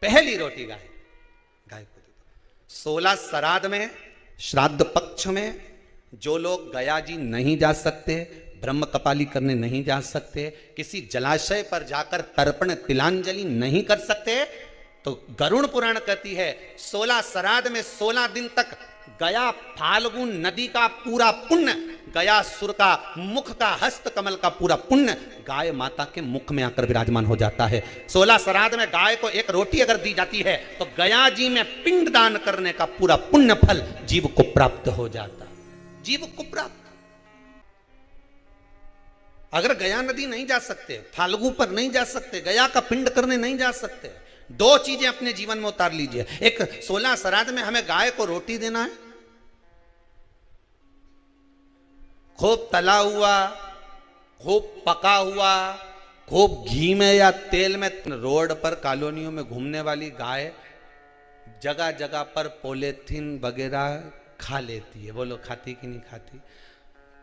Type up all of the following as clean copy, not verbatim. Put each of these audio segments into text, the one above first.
पहली रोटी गाय गाय को दे दो। 16 श्राद्ध में, श्राद्ध पक्ष में जो लोग गया जी नहीं जा सकते, ब्रह्म कपाली करने नहीं जा सकते, किसी जलाशय पर जाकर तर्पण तिलांजलि नहीं कर सकते, तो गरुड़ पुराण कहती है 16 श्राद्ध में 16 दिन तक गया फाल्गुन नदी का पूरा पुण्य, गया सुर का मुख का हस्त कमल का पूरा पुण्य गाय माता के मुख में आकर विराजमान हो जाता है। 16 श्राद्ध में गाय को एक रोटी अगर दी जाती है तो गया जी में पिंड दान करने का पूरा पुण्य फल जीव को प्राप्त हो जाता है, जीव को प्राप्त। अगर गया नदी नहीं जा सकते, फाल्गु पर नहीं जा सकते, गया का पिंड करने नहीं जा सकते, दो चीजें अपने जीवन में उतार लीजिए। एक 16 श्राद्ध में हमें गाय को रोटी देना है, खूब तला हुआ, खूब पका हुआ, खूब घी में या तेल में। रोड पर कॉलोनियों में घूमने वाली गाय जगह जगह पर पॉलीथीन वगैरह खा लेती है। वो लोग खाती कि नहीं खाती?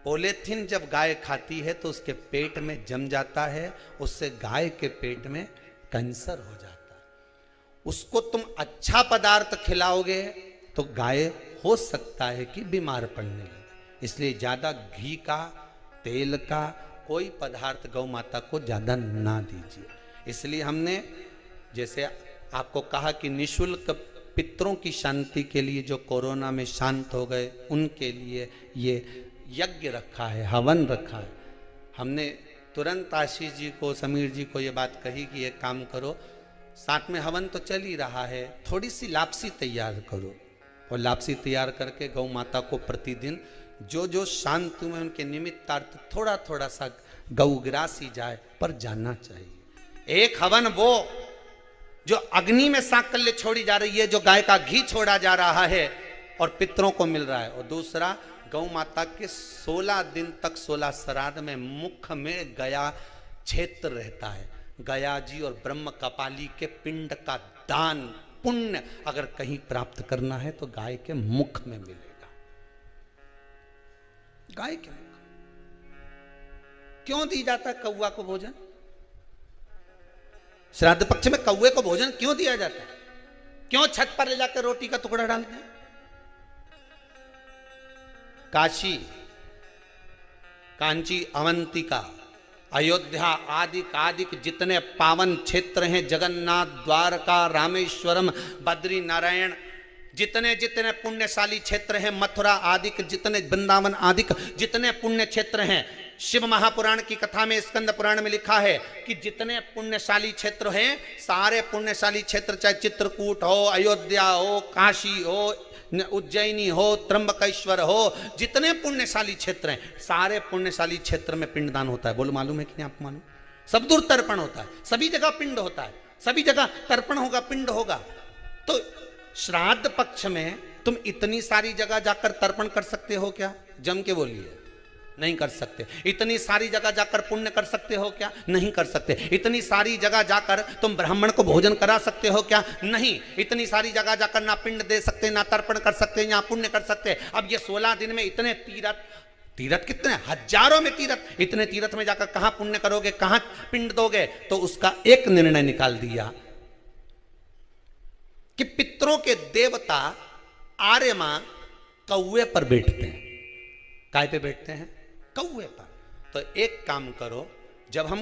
पॉलीथीन जब गाय खाती है तो उसके पेट में जम जाता है, उससे गाय के पेट में कैंसर हो जाता है। उसको तुम अच्छा पदार्थ खिलाओगे तो गाय हो सकता है कि बीमार पड़ने लगे। इसलिए ज्यादा घी का, तेल का कोई पदार्थ गौ माता को ज्यादा ना दीजिए। इसलिए हमने जैसे आपको कहा कि निःशुल्क पितरों की शांति के लिए जो कोरोना में शांत हो गए उनके लिए ये यज्ञ रखा है, हवन रखा है। हमने तुरंत आशीष जी को, समीर जी को ये बात कही कि ये काम करो, साथ में हवन तो चल ही रहा है, थोड़ी सी लापसी तैयार करो। और लापसी तैयार करके गौ माता को प्रतिदिन जो जो शांति में उनके निमित्तार्थ थोड़ा थोड़ा सा गौग्रासी जाए पर जाना चाहिए। एक हवन वो जो अग्नि में साकल्य छोड़ी जा रही है, जो गाय का घी छोड़ा जा रहा है और पितरों को मिल रहा है, और दूसरा गौ माता के 16 दिन तक 16 श्राद्ध में मुख में गया क्षेत्र रहता है। गया जी और ब्रह्म कपाली के पिंड का दान पुण्य अगर कहीं प्राप्त करना है तो गाय के मुख में मिलेगा। गाय के मुख क्यों दी जाता है कौवा को भोजन? श्राद्ध पक्ष में कौवे को भोजन क्यों दिया जाता है? क्यों छत पर ले जाकर रोटी का टुकड़ा डालते हैं? काशी, कांची, अवंतिका, अयोध्या आदि जितने पावन क्षेत्र हैं, जगन्नाथ, द्वारका, रामेश्वरम, बद्री नारायण, जितने जितने पुण्यशाली क्षेत्र हैं, मथुरा आदि जितने, वृंदावन आदि जितने पुण्य क्षेत्र हैं, शिव महापुराण की कथा में, स्कंद पुराण में लिखा है कि जितने पुण्यशाली क्षेत्र हैं, सारे पुण्यशाली क्षेत्र, चाहे चित्रकूट हो, अयोध्या हो, काशी हो, उज्जैनी हो, त्र्यंबकेश्वर हो, जितने पुण्यशाली क्षेत्र हैं, सारे पुण्यशाली क्षेत्र में पिंडदान होता है। बोलो मालूम है कि नहीं आपको? मालूम? सब दूर तर्पण होता है, सभी जगह पिंड होता है, सभी जगह तर्पण होगा, पिंड होगा। तो श्राद्ध पक्ष में तुम इतनी सारी जगह जाकर तर्पण कर सकते हो क्या? जम के बोलिए, नहीं कर सकते। इतनी सारी जगह जाकर पुण्य कर सकते हो क्या? नहीं कर सकते। इतनी सारी जगह जाकर तुम ब्राह्मण को भोजन करा सकते हो क्या? नहीं। इतनी सारी जगह जाकर ना पिंड दे सकते, ना तर्पण कर सकते, ना पुण्य कर सकते। अब ये 16 दिन में इतने तीर्थ कितने हजारों में तीर्थ, इतने तीर्थ में जाकर कहां पुण्य करोगे, कहां पिंड दोगे? तो उसका एक निर्णय निकाल दिया कि पितरों के देवता आर्यमा कौवे पर बैठते हैं। काय पे बैठते हैं? कौवे पर। तो एक काम करो, जब हम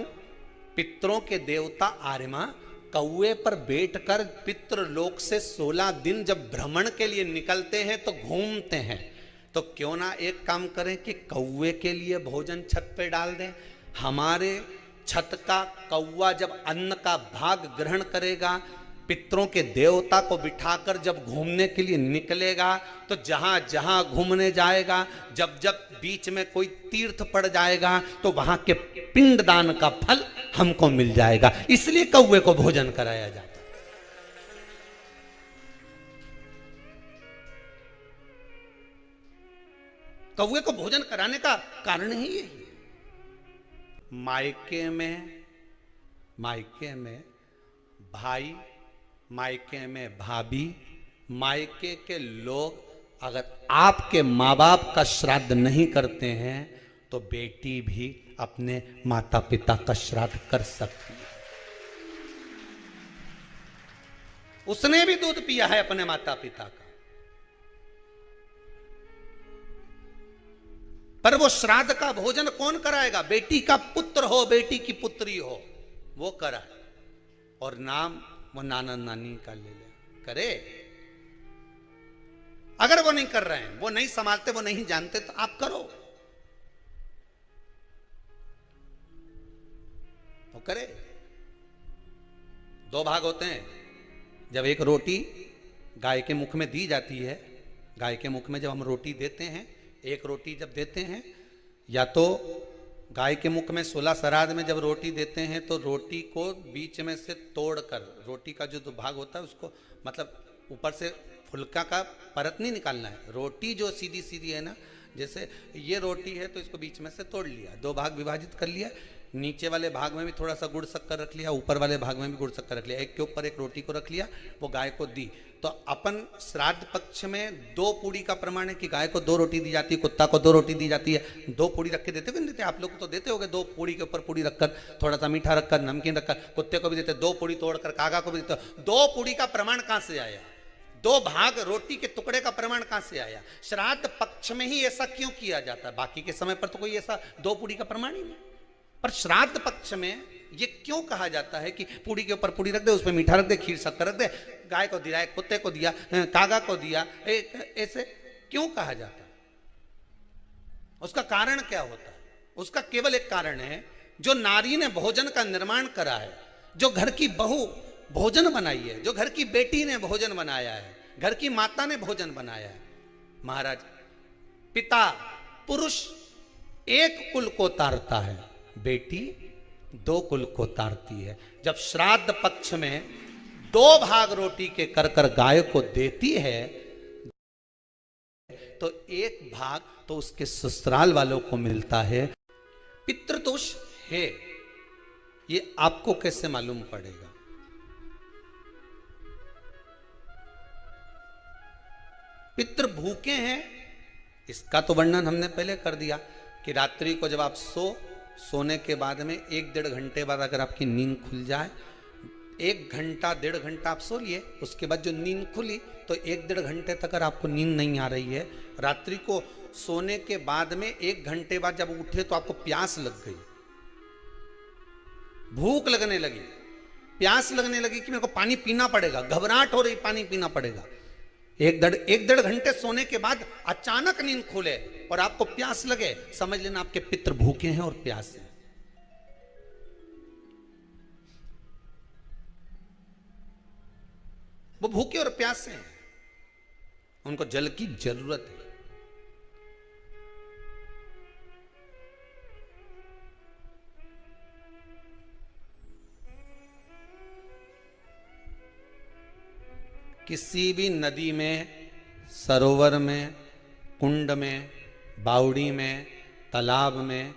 पितरों के देवता आर्यमा कौवे पर बैठकर पितृलोक से 16 दिन जब भ्रमण के लिए निकलते हैं तो घूमते हैं, तो क्यों ना एक काम करें कि कौवे के लिए भोजन छत पे डाल दें। हमारे छत का कौवा जब अन्न का भाग ग्रहण करेगा, पितरों के देवता को बिठाकर जब घूमने के लिए निकलेगा, तो जहां जहां घूमने जाएगा, जब जब बीच में कोई तीर्थ पड़ जाएगा, तो वहां के पिंडदान का फल हमको मिल जाएगा। इसलिए कौवे को भोजन कराया जाता है। कौवे को भोजन कराने का कारण ही यही है। मायके में भाई, मायके में भाभी, मायके के लोग अगर आपके माँ बाप का श्राद्ध नहीं करते हैं तो बेटी भी अपने माता पिता का श्राद्ध कर सकती है। उसने भी दूध पिया है अपने माता पिता का, पर वो श्राद्ध का भोजन कौन कराएगा? बेटी का पुत्र हो, बेटी की पुत्री हो, वो कराए, और नाम वो नाना नानी का ले ले करे। अगर वो नहीं कर रहे हैं, वो नहीं संभालते, वो नहीं जानते, तो आप करो, तो करे। दो भाग होते हैं। जब एक रोटी गाय के मुख में दी जाती है, गाय के मुख में जब हम रोटी देते हैं, एक रोटी जब देते हैं, या तो गाय के मुख में 16 श्राद्ध में जब रोटी देते हैं तो रोटी को बीच में से तोड़कर, रोटी का जो भाग होता है उसको, मतलब ऊपर से फुलका का परत नहीं निकालना है। रोटी जो सीधी सीधी है ना, जैसे ये रोटी है तो इसको बीच में से तोड़ लिया, दो भाग विभाजित कर लिया, नीचे वाले भाग में भी थोड़ा सा गुड़ शक्कर रख लिया, ऊपर वाले भाग में भी गुड़ शक्कर रख लिया, एक के ऊपर एक रोटी को रख लिया, वो गाय को दी। तो अपन श्राद्ध पक्ष में 2 पूड़ी का प्रमाण है कि गाय को 2 रोटी दी जाती है, कुत्ता को 2 रोटी दी जाती है। 2 पूड़ी रख के देते हो, देते आप लोग तो देते होगे, 2 पूड़ी के ऊपर पूड़ी रखकर, थोड़ा सा मीठा रखकर, नमकीन रखकर, कुत्ते को भी देते, 2 पूड़ी तोड़कर कागा को भी देते। 2 पूड़ी का प्रमाण कहां से आया? 2 भाग रोटी के टुकड़े का प्रमाण कहां से आया? श्राद्ध पक्ष में ही ऐसा क्यों किया जाता है? बाकी के समय पर तो कोई ऐसा 2 पूड़ी का प्रमाण ही नहीं, पर श्राद्ध पक्ष में ये क्यों कहा जाता है कि पूड़ी के ऊपर पूड़ी रख दे, उसमें मीठा रख दे, खीर शक्कर रख दे, गाय को दिया, कुत्ते को दिया, कागा को दिया, ऐसे क्यों कहा जाता है? उसका कारण क्या होता है? उसका केवल एक कारण है, जो नारी ने भोजन का निर्माण करा है, जो घर की बहू भोजन बनाई है, जो घर की बेटी ने भोजन बनाया है, घर की माता ने भोजन बनाया है। महाराज, पिता पुरुष एक कुल को तारता है, बेटी 2 कुल को तारती है। जब श्राद्ध पक्ष में 2 भाग रोटी के कर कर गाय को देती है, तो 1 भाग तो उसके ससुराल वालों को मिलता है। पितृदोष है, ये आपको कैसे मालूम पड़ेगा? पितृ भूखे हैं, इसका तो वर्णन हमने पहले कर दिया कि रात्रि को जब आप सोने के बाद में 1-1.5 घंटे बाद अगर आपकी नींद खुल जाए, 1 घंटा 1.5 घंटा आप सो लिए, उसके बाद जो नींद खुली तो 1-1.5 घंटे तक अगर आपको नींद नहीं आ रही है, रात्रि को सोने के बाद में 1 घंटे बाद जब उठे तो आपको प्यास लग गई, भूख लगने लगी, प्यास लगने लगी कि मेरे को पानी पीना पड़ेगा, घबराहट हो रही, पानी पीना पड़ेगा। 1-1.5 घंटे सोने के बाद अचानक नींद खुले और आपको प्यास लगे, समझ लेना आपके पितृ भूखे हैं और प्यास है। वो भूखे और प्यास हैं, उनको जल की जरूरत है। किसी भी नदी में, सरोवर में, कुंड में, बावड़ी में, तालाब में,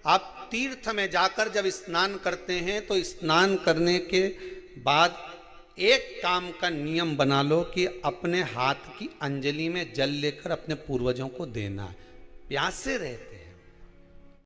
आप तीर्थ में जाकर जब स्नान करते हैं तो स्नान करने के बाद एक काम का नियम बना लो कि अपने हाथ की अंजलि में जल लेकर अपने पूर्वजों को देना है। प्यासे रहते हैं,